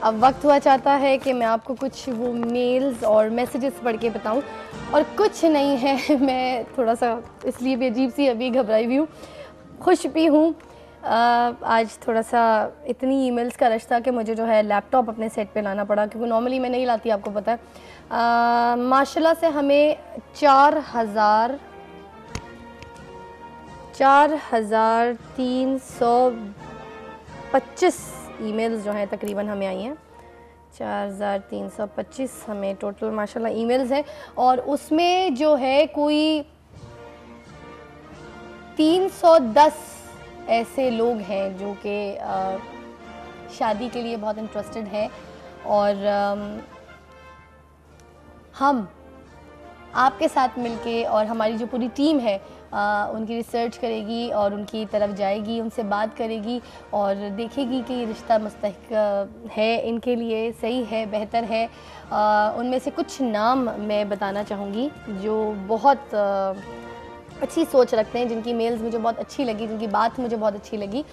अब वक्त हुआ चाहता है कि मैं आपको कुछ वो मेल्स और मैसेजेस पढ़ के बताऊं, और कुछ नहीं है। मैं थोड़ा सा इसलिए भी अजीब सी अभी घबराई हुई हूँ, खुश भी हूँ। आज थोड़ा सा इतनी ईमेल्स का रश था कि मुझे जो है लैपटॉप अपने सेट पे लाना पड़ा, क्योंकि नॉर्मली मैं नहीं लाती, आपको पता है। माशाल्लाह से हमें 4,325 ईमेल्स जो हैं तकरीबन हमें आई हैं। 4,325 हमें टोटल माशाल्लाह ईमेल्स हैं, और उसमें जो है कोई 310 ऐसे लोग हैं जो कि शादी के लिए बहुत इंटरेस्टेड हैं, और हम आपके साथ मिलके और हमारी जो पूरी टीम है उनकी रिसर्च करेगी और उनकी तरफ जाएगी, उनसे बात करेगी और देखेगी कि ये रिश्ता मुस्तहिक है इनके लिए, सही है, बेहतर है। उनमें से कुछ नाम मैं बताना चाहूँगी जो बहुत अच्छी सोच रखते हैं, जिनकी मेल्स मुझे बहुत अच्छी लगी, जिनकी बात मुझे बहुत अच्छी लगी।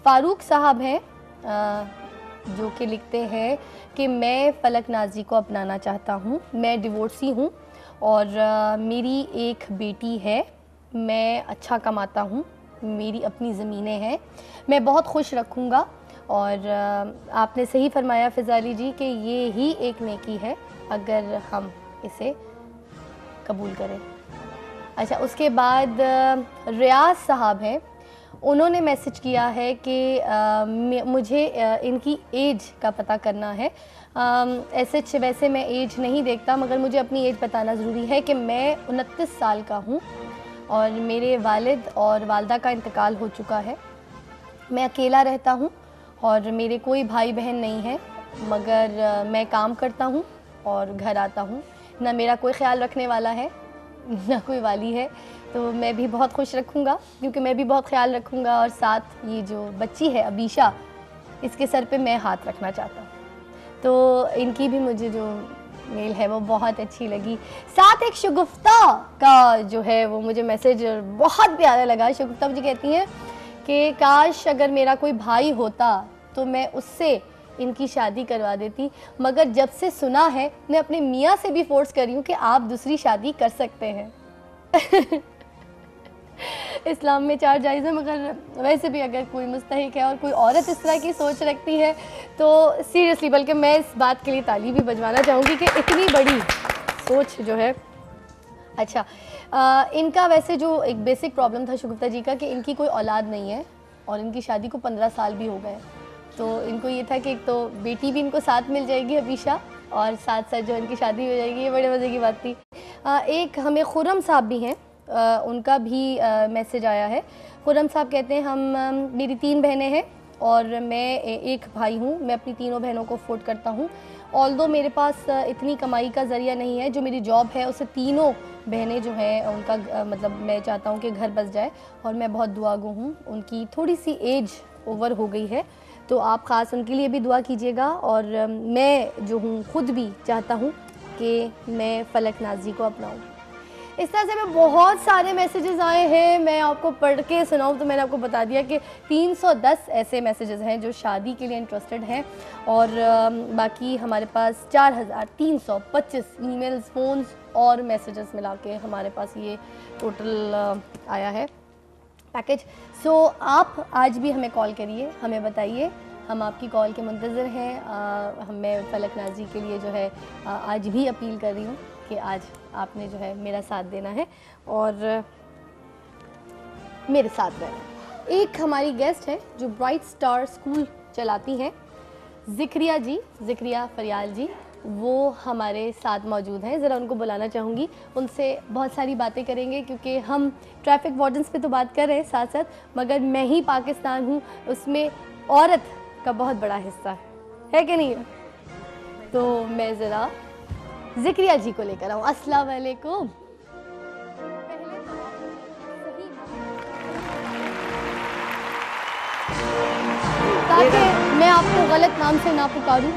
फ़ारूक साहब हैं जो कि लिखते हैं कि मैं फलक नाजी को अपनाना चाहता हूँ। मैं डिवोर्सी हूँ और मेरी एक बेटी है। मैं अच्छा कमाता हूँ, मेरी अपनी ज़मीनें हैं, मैं बहुत खुश रखूँगा। और आपने सही फरमाया फ़िज़ाली जी कि ये ही एक नेकी है अगर हम इसे कबूल करें। अच्छा, उसके बाद रियाज साहब हैं, उन्होंने मैसेज किया है कि मुझे इनकी एज का पता करना है। ऐसे वैसे मैं एज नहीं देखता, मगर मुझे अपनी एज बताना ज़रूरी है कि मैं 29 साल का हूँ और मेरे वालिद और वालदा का इंतकाल हो चुका है। मैं अकेला रहता हूँ और मेरे कोई भाई बहन नहीं है, मगर मैं काम करता हूँ और घर आता हूँ। ना मेरा कोई ख्याल रखने वाला है, ना कोई वाली है, तो मैं भी बहुत खुश रखूँगा, क्योंकि मैं भी बहुत ख्याल रखूँगा। और साथ ये जो बच्ची है अबीशा, इसके सर पे मैं हाथ रखना चाहता हूँ। तो इनकी भी मुझे जो मेल है वो बहुत अच्छी लगी। साथ एक शगुफ्ता का जो है वो मुझे मैसेज बहुत प्यारा लगा। शगुफ्ता मुझे कहती हैं कि काश अगर मेरा कोई भाई होता तो मैं उससे इनकी शादी करवा देती, मगर जब से सुना है मैं अपने मियाँ से भी फोर्स कर रही हूँ कि आप दूसरी शादी कर सकते हैं। इस्लाम में 4 जायज़ है, मगर वैसे भी अगर कोई मुस्तहिक है और कोई औरत इस तरह की सोच रखती है तो सीरियसली, बल्कि मैं इस बात के लिए ताली भी बजवाना चाहूँगी कि इतनी बड़ी सोच जो है। अच्छा, इनका वैसे जो एक बेसिक प्रॉब्लम था शगुफ्ता जी का कि इनकी कोई औलाद नहीं है और इनकी शादी को 15 साल भी हो गए। तो इनको ये था कि एक तो बेटी भी इनको साथ मिल जाएगी अबीशा, और साथ साथ जो इनकी शादी हो जाएगी, ये बड़े मज़े की बात थी। एक हमें खुर्रम साहब भी हैं, उनका भी मैसेज आया है। खुर्रम साहब कहते हैं मेरी 3 बहनें हैं और मैं एक भाई हूँ। मैं अपनी तीनों बहनों को अफोर्ड करता हूँ, ऑल्दो मेरे पास इतनी कमाई का ज़रिया नहीं है। जो मेरी जॉब है उससे तीनों बहनें जो हैं उनका मतलब मैं चाहता हूँ कि घर बस जाए, और मैं बहुत दुआगो हूँ। उनकी थोड़ी सी एज ओवर हो गई है, तो आप ख़ास उनके लिए भी दुआ कीजिएगा। और मैं जो हूँ ख़ुद भी चाहता हूँ कि मैं फलक नाजी को अपनाऊँ। इस तरह से मैं बहुत सारे मैसेजेस आए हैं, मैं आपको पढ़ के सुनाऊँ तो मैंने आपको बता दिया कि 310 ऐसे मैसेजेस हैं जो शादी के लिए इंटरेस्टेड हैं, और बाकी हमारे पास 4,325 ईमेल्स, फ़ोन्स और मैसेजेस मिला के हमारे पास ये टोटल आया है पैकेज। सो आप आज भी हमें कॉल करिए, हमें बताइए, हम आपकी कॉल के मुंतज़िर हैं। मैं फलक नाजी के लिए जो है आज भी अपील कर रही हूँ कि आज आपने जो है मेरा साथ देना है और मेरे साथ रहना। एक हमारी गेस्ट है जो ब्राइट स्टार स्कूल चलाती हैं, ज़िक्रिया जी, ज़िक्रिया फरियाल जी, वो हमारे साथ मौजूद हैं। ज़रा उनको बुलाना चाहूँगी, उनसे बहुत सारी बातें करेंगे, क्योंकि हम ट्रैफिक वार्डन्स पे तो बात कर रहे हैं साथ साथ, मगर मैं ही पाकिस्तान हूँ, उसमें औरत का बहुत बड़ा हिस्सा है कि नहीं? तो मैं ज़रा ज़िक्रिया जी को लेकर आऊँ। अस्सलाम वालेकुम। ताकि मैं आपको गलत नाम से ना पुकारूं,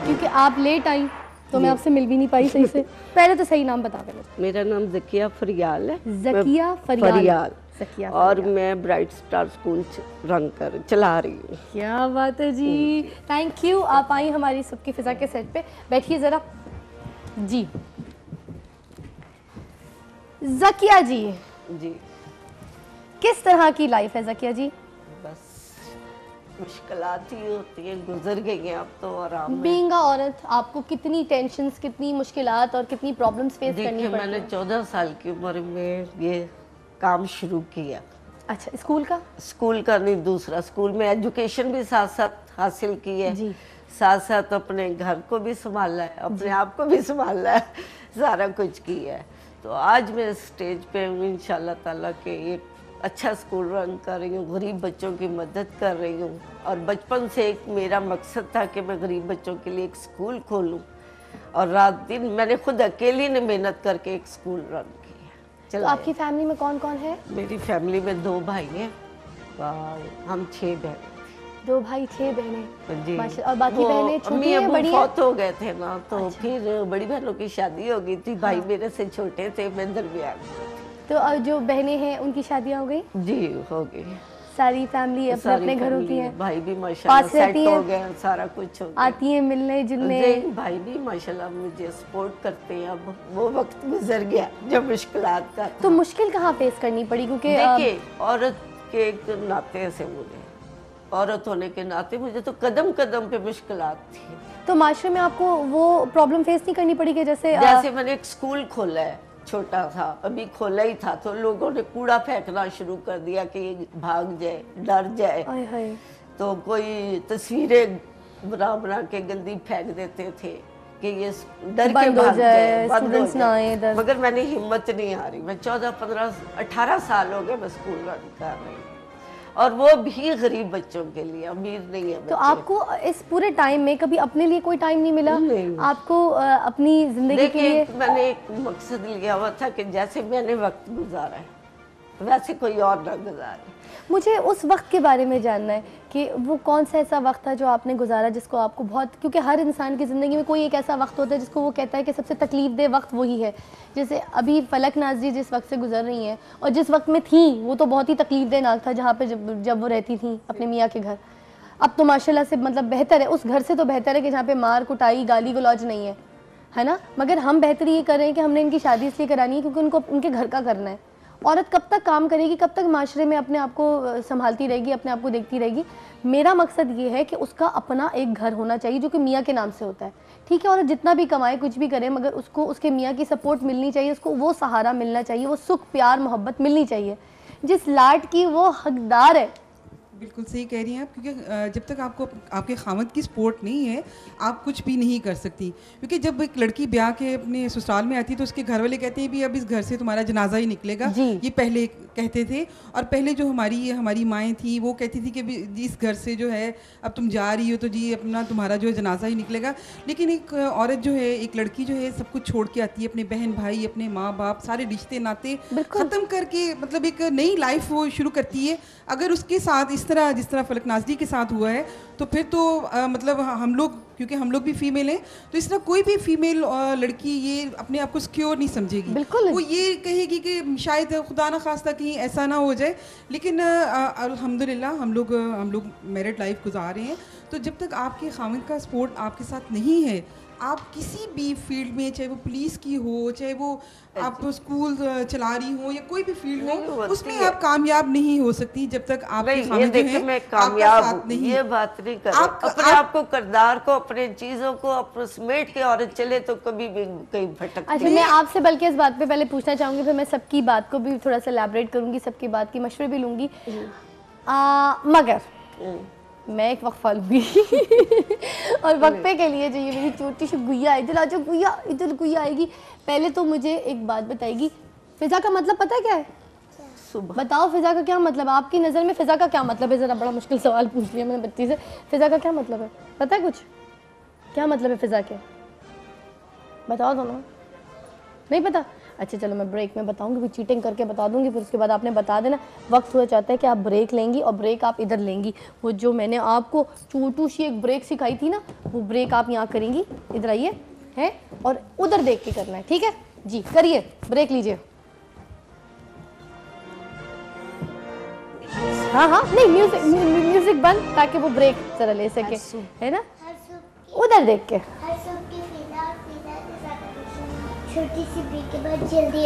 क्योंकि आप लेट आई तो मैं आपसे मिल भी नहीं पाई सही से। पहले तो सही नाम बता दें। मेरा नाम ज़किया फरियाल है। ज़किया फरियाल। ज़किया और मैं ब्राइट स्टार स्कूल रन कर चला रही हूँ। क्या बात है जी, थैंक यू। आप आई हमारी सबकी फिजा के सेट पे, बैठिए ज़रा जी। ज़किया जी जी किस तरह की लाइफ है ज़किया जी? बस मुश्किलात ही होती है, गुजर गई हैं अब तो आराम में। बीइंग अ औरत आपको कितनी टेंशन्स, कितनी मुश्किलात और कितनी प्रॉब्लम्स फेस करनी देखिए पड़ती मैंने हैं? 14 साल की उम्र में ये काम शुरू किया। अच्छा, स्कूल का? स्कूल का नहीं, दूसरा स्कूल में एजुकेशन भी साथ साथ हासिल की है जी। साथ साथ अपने घर को भी संभाला है, अपने आप को भी संभाला है, सारा कुछ किया है। तो आज मैं स्टेज पे हूँ इंशाल्लाह ताला के एक अच्छा स्कूल रन कर रही हूँ, गरीब बच्चों की मदद कर रही हूँ। और बचपन से एक मेरा मकसद था कि मैं गरीब बच्चों के लिए एक स्कूल खोलूँ, और रात दिन मैंने खुद अकेली ने मेहनत करके एक स्कूल रन किया। तो आपकी फैमिली में कौन कौन है? मेरी फैमिली में 2 भाई हैं और हम 6 बहन। 2 भाई 6 बहनें। जी। माशा, और बाकी बहनें छोटी हैं, बड़ी हैं? फौत हो गए थे ना, तो अच्छा। फिर बड़ी बहनों की शादी हो गई थी। हाँ। भाई मेरे से छोटे थे, मैं दरमियान। तो जो बहनें हैं उनकी शादियां हो गई? जी हो गई। सारी फैमिली अपने अपने घरों की है? भाई भी माशाल्लाह सेट हो गए, सारा कुछ हो गया। आती हैं मिलने जुलने? भाई भी माशाल्लाह मुझे सपोर्ट करते हैं। अब वो वक्त गुजर गया जब मुश्किलात का। तो मुश्किल कहाँ फेस करनी पड़ी? क्योंकि देखिए औरत के एक नाते से मुझे, औरत होने के नाते मुझे तो कदम कदम पे मुश्किलात थी। तो माशरे में आपको वो प्रॉब्लम फेस नहीं करनी पड़ी कि जैसे मैंने एक स्कूल खोला है, छोटा था, अभी खोला ही था, तो लोगों ने कूड़ा फेंकना शुरू कर दिया कि भाग जाए, डर जाए। तो कोई तस्वीरें बना बना के गंदी फेंक देते थे कि ये डर के भाग जाए, बंद हो जाए। मगर मैंने हिम्मत नहीं हारी। मैं 14, 15, 18 साल हो गए मैं स्कूल रन कर रही हूँ, और वो भी गरीब बच्चों के लिए, अमीर नहीं है बच्चे। तो आपको इस पूरे टाइम में कभी अपने लिए कोई टाइम नहीं मिला? नहीं। आपको अपनी जिंदगी के लिए? मैंने एक मकसद लिया हुआ था कि जैसे मैंने वक्त गुजारा है वैसे कोई और ना गुजारे। मुझे उस वक्त के बारे में जानना है कि वो कौन सा ऐसा वक्त था जो आपने गुजारा जिसको आपको बहुत, क्योंकि हर इंसान की ज़िंदगी में कोई एक ऐसा वक्त होता है जिसको वो कहता है कि सबसे तकलीफ दे वक्त वही है। जैसे अभी फलक नाज़ जी जिस वक्त से गुजर रही हैं और जिस वक्त में थी वो तो बहुत ही तकलीफ देनाक था, जहाँ पे जब वो रहती थी अपने मियाँ के घर। अब तो माशाल्लाह से मतलब बेहतर है, उस घर से तो बेहतर है कि जहाँ पे मार कुटाई गाली गलौज नहीं है ना। मगर हम बेहतरी ये कर रहे हैं कि हमने इनकी शादी इसलिए करानी है क्योंकि उनको उनके घर का करना है। औरत कब तक काम करेगी, कब तक माशरे में अपने आप को संभालती रहेगी, अपने आप को देखती रहेगी? मेरा मकसद ये है कि उसका अपना एक घर होना चाहिए जो कि मियाँ के नाम से होता है। ठीक है, औरत जितना भी कमाए कुछ भी करे, मगर उसको उसके मियाँ की सपोर्ट मिलनी चाहिए, उसको वो सहारा मिलना चाहिए, वो सुख प्यार मोहब्बत मिलनी चाहिए जिस लाड की वो हकदार है। बिल्कुल सही कह रही हैं आप, क्योंकि जब तक आपको आपके खामद की सपोर्ट नहीं है आप कुछ भी नहीं कर सकती। क्योंकि जब एक लड़की ब्याह के अपने ससुराल में आती है तो उसके घर वाले कहते हैं भी अब इस घर से तुम्हारा जनाजा ही निकलेगा। ये पहले कहते थे, और पहले जो हमारी माएँ थी वो कहती थी कि इस घर से जो है अब तुम जा रही हो तो जी अपना तुम्हारा जो है जनाजा ही निकलेगा। लेकिन एक औरत जो है, एक लड़की जो है सब कुछ छोड़ के आती है, अपने बहन भाई, अपने माँ बाप, सारे रिश्ते नाते ख़त्म करके मतलब एक नई लाइफ वो शुरू करती है। अगर उसके साथ इस तरह जिस तरह फलक नाज़ जी के साथ हुआ है तो फिर तो मतलब हम लोग, क्योंकि हम लोग भी फीमेल हैं, तो इस तरह कोई भी फीमेल लड़की ये अपने आप को सिक्योर नहीं समझेगी। बिल्कुल वो ये कहेगी कि शायद खुदा न खास्ता कहीं ऐसा ना हो जाए। लेकिन अल्हम्दुलिल्लाह हम लोग मैरिड लाइफ गुजार रहे हैं। तो जब तक आपके खामिद का सपोर्ट आपके साथ नहीं है, आप किसी भी फील्ड में, चाहे वो पुलिस की हो, चाहे वो आप स्कूल चला रही हो या कोई भी फील्ड हो, उसमें आप कामयाब नहीं हो सकती जब तक आपके खामिद जो है मैं कामयाब साथ नहीं। ये बात नहीं कर अपने आप को, किरदार को, अपने चीजों को अपने समेट के औरत चले तो कभी भी कहीं भटकती। अच्छा, मैं आपसे बल्कि इस बात पे पहले पूछना चाहूँगी, फिर मैं सबकी बात को भी थोड़ा सा एलैबोरेट करूँगी, सबकी बात की मशवरे भी लूँगी। मगर मैं एक वक्फा लूँगी और वक्फे के लिए जो ये मेरी छोटी सी गुइया, इधर आ जाओ गुइया, इधर गुइया आएगी। पहले तो मुझे एक बात बताएगी, फ़िज़ा का मतलब पता है क्या है? बताओ फ़िज़ा का क्या मतलब, आपकी नज़र में फ़िज़ा का क्या मतलब है? ज़रा बड़ा मुश्किल सवाल पूछ लिया मैंने बच्ची से। फ़िज़ा का क्या मतलब है, पता है कुछ? क्या मतलब है फ़िज़ा के? बताओ दोनों। नहीं पता? अच्छा चलो मैं ब्रेक में बताऊंगी, फिर चीटिंग करके बता दूंगी, फिर उसके बाद आपने बता देना। वक्त हुआ चाहता है कि आप ब्रेक लेंगी और ब्रेक आप इधर लेंगी। वो जो मैंने आपको छोटू सी एक ब्रेक सिखाई थी ना, वो ब्रेक आप यहाँ करेंगी, इधर आइए हैं, और उधर देख के करना है, ठीक है जी? करिए, ब्रेक लीजिए। हाँ हाँ, नहीं म्यूजिक बंद ताकि वो ब्रेक जरा ले सके, है ना? उधर देख के। छोटी सी बी के बाद जल्दी